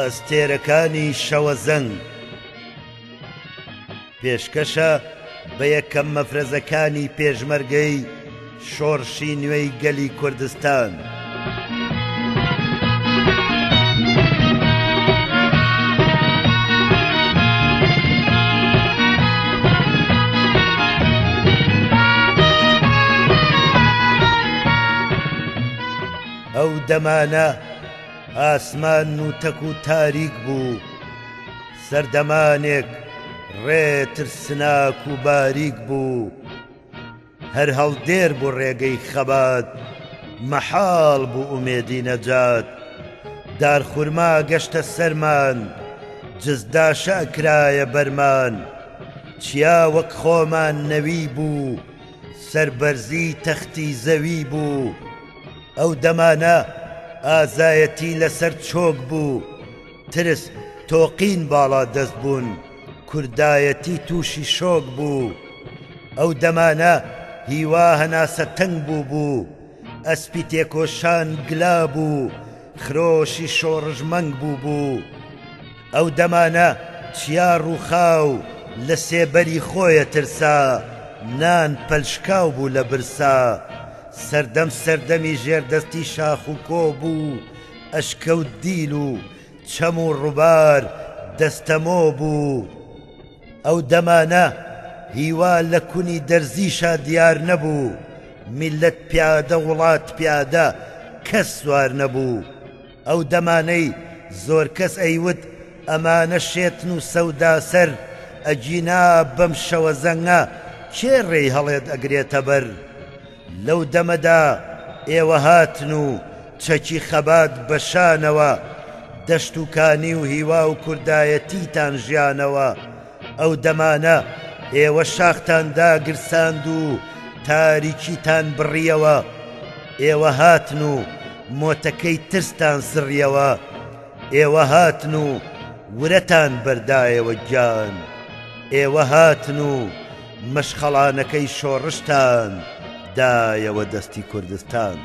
ئەستێرەکانی شەوە زەنگ پێشکەشە بە یەکەم مەفرەزەکانی پێشمەرگەی شۆڕشی نوێی گەلی کوردستان. ئەو دەمانە ئاسمان و تەک و تاریک بوو، سەردەمانێک ڕێترسناک و باریک بوو، هەر هەڵدێر بوو ڕێگەی خەبات، مەحاڵ بوو ئومێدی نەجات. دارخورما گەشتە سەرمان، جزداشە کرایە بەرمان، چیا وەک خۆمان نەوی بوو، سەربەرزی تەختی زەوی بوو. ئەو دەمانە ئازایەتی لەسەر چۆک بوو، ترس تۆقین باڵا دەست بوون، کوردایەتی تووشی شۆک بوو. ئەو دەمانە هیوا هەناسە تەنگ بوو، ئەسپی تێکۆشان گلا بوو، خرۆشی شۆڕژمەنگ بوو. ئەو دەمانە چیا ڕووخاو لە سێبەری خۆیە ترسا، نان پەلشکاو بوو لە برسا. سەردەم سەردەمی ژێردەستی شاخ و کۆ بوو، ئەشکەوت دیل و چەم و ڕووبار دەستەمۆ بوو. ئەو دەمانە هیوا لە کونی دەرزیشا دیار نەبوو، میلەت پیادە وڵات پیادە کەس سوار نەبوو. ئەو دەمانەی زۆر کەس ئەیوت ئەمانە شێتن و سەودا سەر، ئەجینا بەم شەوە زەنگە کێ ڕێی هەڵێت ئەگرێتە بەر. لەو دەمەدا ئێوە هاتن و چەکی خەبات بەشانەوە، دەشت و کانی و هیوا و کوردایەتیتان ژیانەوە. ئەو دەمانە ئێوە شاختان داگرساند و تاریکیتان بڕیەوە، ئێوە هاتن و مۆتەکەی ترستان سڕیەوە، ئێوە هاتن و ورەتان بەردایەوە گیان، ئێوە هاتن و مەشخەڵانەکەی شۆڕشتان دایەوە دەستی کوردستان.